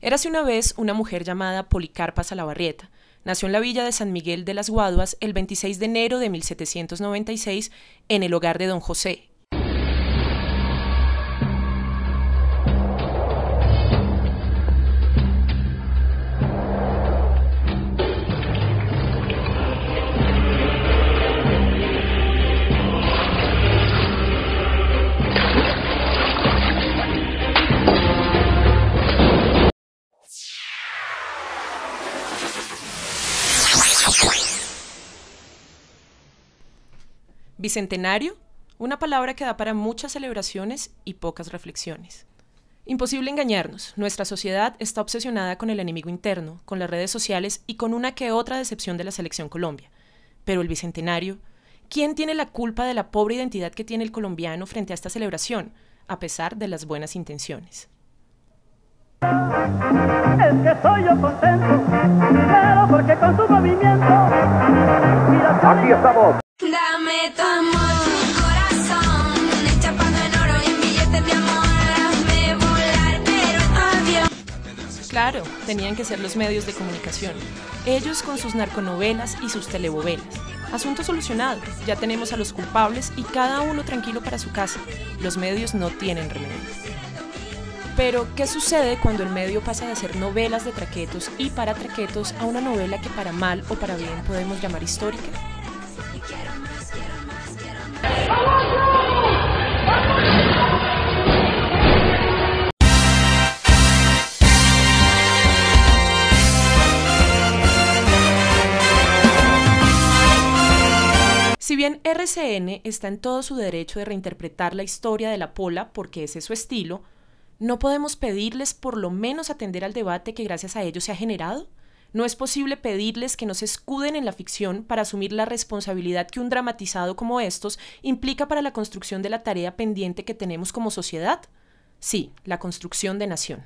Érase una vez una mujer llamada Policarpa Salabarrieta. Nació en la villa de San Miguel de las Guaduas el 26 de enero de 1796 en el hogar de don José. Bicentenario, una palabra que da para muchas celebraciones y pocas reflexiones. Imposible engañarnos, nuestra sociedad está obsesionada con el enemigo interno, con las redes sociales y con una que otra decepción de la Selección Colombia. Pero el Bicentenario, ¿quién tiene la culpa de la pobre identidad que tiene el colombiano frente a esta celebración, a pesar de las buenas intenciones? Es que soy yo contento, claro, porque con tu movimiento. Aquí estamos. Dame tu amor, tu corazón, enchapado en oro y en billetes de amor, hazme volar, pero adiós. Claro, tenían que ser los medios de comunicación. Ellos con sus narconovelas y sus telebovelas. Asunto solucionado, ya tenemos a los culpables y cada uno tranquilo para su casa. Los medios no tienen remedio. Pero, ¿qué sucede cuando el medio pasa de ser novelas de traquetos y para traquetos a una novela que para mal o para bien podemos llamar histórica? Si bien RCN está en todo su derecho de reinterpretar la historia de la Pola porque ese es su estilo, ¿no podemos pedirles por lo menos atender al debate que gracias a ello se ha generado? ¿No es posible pedirles que no se escuden en la ficción para asumir la responsabilidad que un dramatizado como estos implica para la construcción de la tarea pendiente que tenemos como sociedad? Sí, la construcción de nación.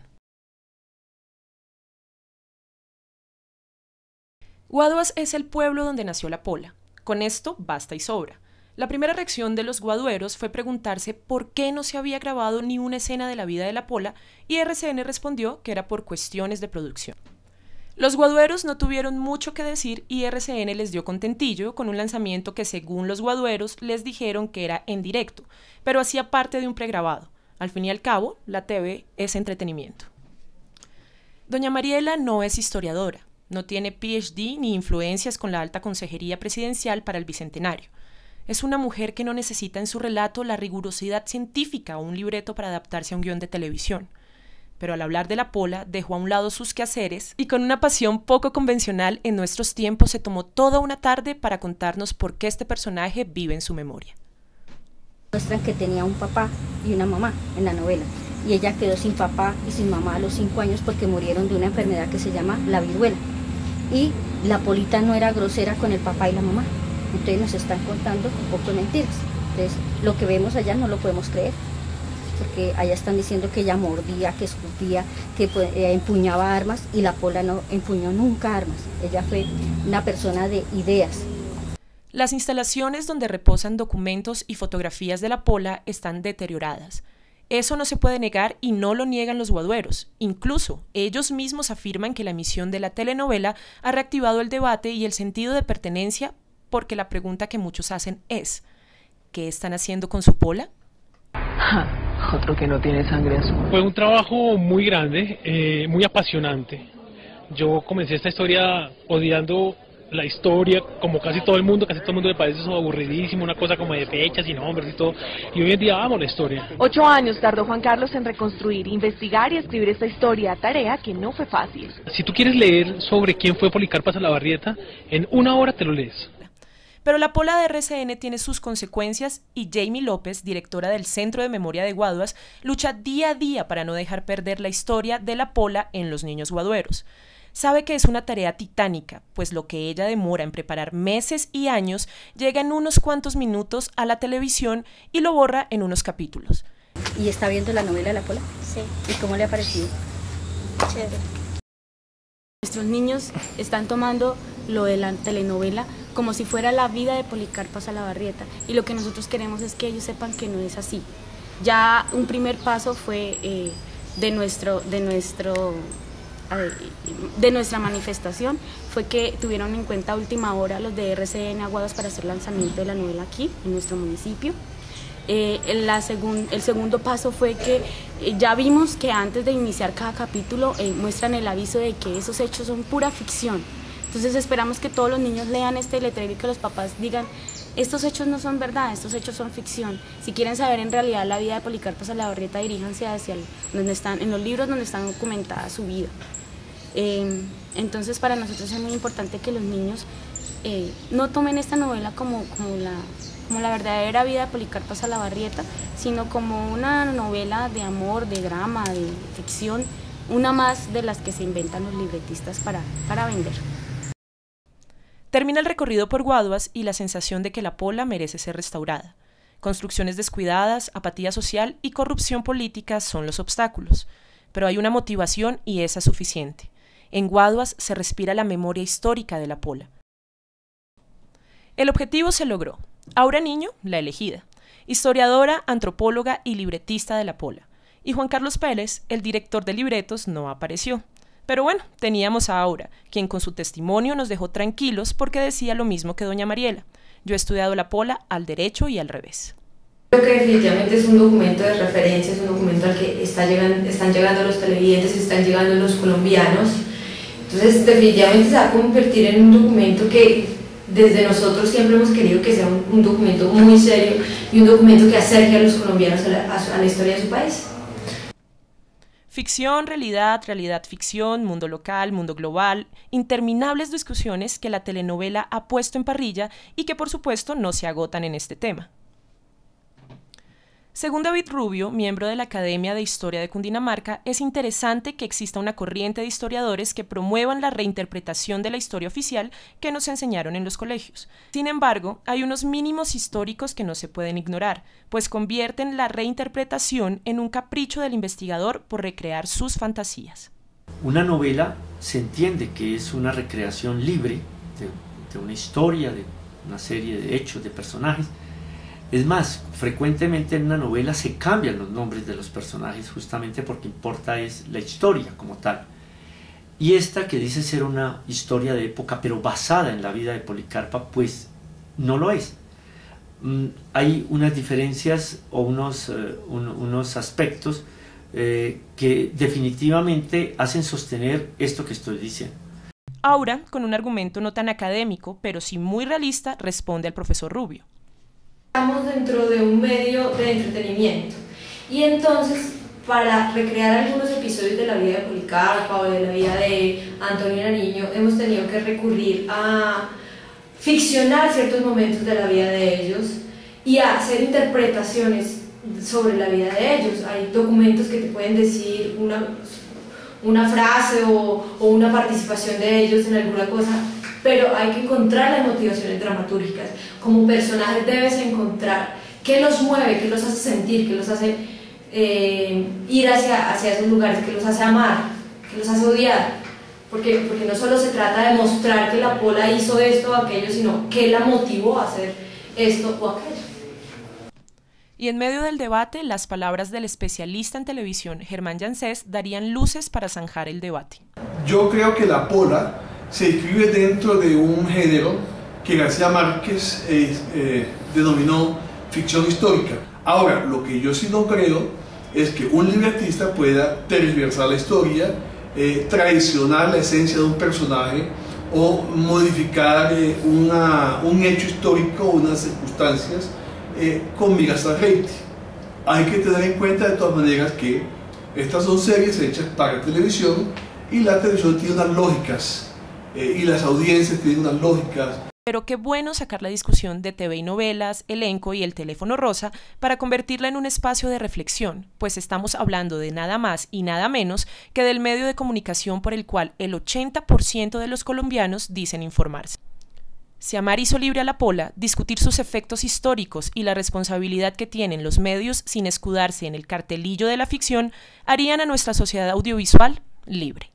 Guaduas es el pueblo donde nació la Pola. Con esto basta y sobra. La primera reacción de los guadueros fue preguntarse por qué no se había grabado ni una escena de la vida de la Pola y RCN respondió que era por cuestiones de producción. Los guadueros no tuvieron mucho que decir y RCN les dio contentillo con un lanzamiento que según los guadueros les dijeron que era en directo, pero hacía parte de un pregrabado. Al fin y al cabo, la TV es entretenimiento. Doña Mariela no es historiadora. No tiene PhD ni influencias con la alta consejería presidencial para el Bicentenario. Es una mujer que no necesita en su relato la rigurosidad científica o un libreto para adaptarse a un guión de televisión. Pero al hablar de la Pola dejó a un lado sus quehaceres y con una pasión poco convencional en nuestros tiempos se tomó toda una tarde para contarnos por qué este personaje vive en su memoria. Muestran que tenía un papá y una mamá en la novela. Y ella quedó sin papá y sin mamá a los 5 años porque murieron de una enfermedad que se llama la viruela. Y la Polita no era grosera con el papá y la mamá. Entonces nos están contando un poco de mentiras. Entonces lo que vemos allá no lo podemos creer, porque allá están diciendo que ella mordía, que escupía, que empuñaba armas y la Pola no empuñó nunca armas. Ella fue una persona de ideas. Las instalaciones donde reposan documentos y fotografías de la Pola están deterioradas. Eso no se puede negar y no lo niegan los guadueros. Incluso, ellos mismos afirman que la emisión de la telenovela ha reactivado el debate y el sentido de pertenencia, porque la pregunta que muchos hacen es, ¿qué están haciendo con su Pola? Otro que no tiene sangre azul. Fue un trabajo muy grande, muy apasionante. Yo comencé esta historia odiando la historia, como casi todo el mundo le parece eso aburridísimo, una cosa como de fechas y nombres y todo, y hoy en día amo la historia. 8 años tardó Juan Carlos en reconstruir, investigar y escribir esta historia, tarea que no fue fácil. Si tú quieres leer sobre quién fue Policarpa Salabarrieta, en 1 hora te lo lees. Pero la Pola de RCN tiene sus consecuencias y Jamie López, directora del Centro de Memoria de Guaduas, lucha día a día para no dejar perder la historia de la Pola en los niños guadueros. Sabe que es una tarea titánica, pues lo que ella demora en preparar meses y años llega en unos cuantos minutos a la televisión y lo borra en unos capítulos. ¿Y está viendo la novela de la Pola? Sí. ¿Y cómo le ha parecido? Chévere. Nuestros niños están tomando lo de la telenovela como si fuera la vida de Policarpa Salabarrieta y lo que nosotros queremos es que ellos sepan que no es así. Ya un primer paso fue de nuestro de nuestra manifestación fue que tuvieron en cuenta a última hora los de RCN Aguadas para hacer lanzamiento de la novela aquí, en nuestro municipio. El segundo paso fue que ya vimos que antes de iniciar cada capítulo muestran el aviso de que esos hechos son pura ficción. Entonces esperamos que todos los niños lean este letrero y que los papás digan: estos hechos no son verdad, estos hechos son ficción. Si quieren saber en realidad la vida de Policarpo Salabarrieta, diríjanse hacia donde están, en los libros donde está documentada su vida. Entonces para nosotros es muy importante que los niños no tomen esta novela como la verdadera vida de Policarpo Salabarrieta, sino como una novela de amor, de drama, de ficción, una más de las que se inventan los libretistas para vender. Termina el recorrido por Guaduas y la sensación de que la Pola merece ser restaurada. Construcciones descuidadas, apatía social y corrupción política son los obstáculos, pero hay una motivación y esa es suficiente. En Guaduas se respira la memoria histórica de la Pola. El objetivo se logró. Aura Niño, la elegida, historiadora, antropóloga y libretista de la Pola. Y Juan Carlos Pérez, el director de libretos, no apareció. Pero bueno, teníamos a Aura, quien con su testimonio nos dejó tranquilos porque decía lo mismo que doña Mariela: yo he estudiado la Pola al derecho y al revés. Creo que definitivamente es un documento de referencia, es un documento al que están llegando los televidentes, están llegando los colombianos. Entonces definitivamente se va a convertir en un documento que desde nosotros siempre hemos querido que sea un documento muy serio y un documento que acerque a los colombianos a la historia de su país. Ficción, realidad, realidad-ficción, mundo local, mundo global, interminables discusiones que la telenovela ha puesto en parrilla y que por supuesto no se agotan en este tema. Según David Rubio, miembro de la Academia de Historia de Cundinamarca, es interesante que exista una corriente de historiadores que promuevan la reinterpretación de la historia oficial que nos enseñaron en los colegios. Sin embargo, hay unos mínimos históricos que no se pueden ignorar, pues convierten la reinterpretación en un capricho del investigador por recrear sus fantasías. Una novela se entiende que es una recreación libre de una historia, de una serie de hechos, de personajes. Es más, frecuentemente en una novela se cambian los nombres de los personajes justamente porque importa es la historia como tal. Y esta que dice ser una historia de época pero basada en la vida de Policarpa, pues no lo es. Hay unas diferencias o unos aspectos que definitivamente hacen sostener esto que estoy diciendo. Aura, con un argumento no tan académico pero sí muy realista, responde al profesor Rubio. Estamos dentro de un medio de entretenimiento y entonces para recrear algunos episodios de la vida de Policarpa o de la vida de Antonio Nariño hemos tenido que recurrir a ficcionar ciertos momentos de la vida de ellos y a hacer interpretaciones sobre la vida de ellos. Hay documentos que te pueden decir una frase o una participación de ellos en alguna cosa, pero hay que encontrar las motivaciones dramatúrgicas. Como personajes debes encontrar qué los mueve, qué los hace sentir, qué los hace ir hacia esos lugares, qué los hace amar, qué los hace odiar. Porque no solo se trata de mostrar que la Pola hizo esto o aquello, sino qué la motivó a hacer esto o aquello. Y en medio del debate, las palabras del especialista en televisión Germán Yancés darían luces para zanjar el debate. Yo creo que la Pola se inscribe dentro de un género que García Márquez denominó ficción histórica. Ahora, lo que yo sí no creo es que un libretista pueda tergiversar la historia, traicionar la esencia de un personaje o modificar un hecho histórico o unas circunstancias con miras al rating. Hay que tener en cuenta de todas maneras que estas son series hechas para televisión y la televisión tiene unas lógicas y las audiencias tienen unas lógicas. Pero qué bueno sacar la discusión de TV y novelas, elenco y el teléfono rosa para convertirla en un espacio de reflexión, pues estamos hablando de nada más y nada menos que del medio de comunicación por el cual el 80% de los colombianos dicen informarse. Si amar hizo libre a la Pola, discutir sus efectos históricos y la responsabilidad que tienen los medios sin escudarse en el cartelillo de la ficción harían a nuestra sociedad audiovisual libre.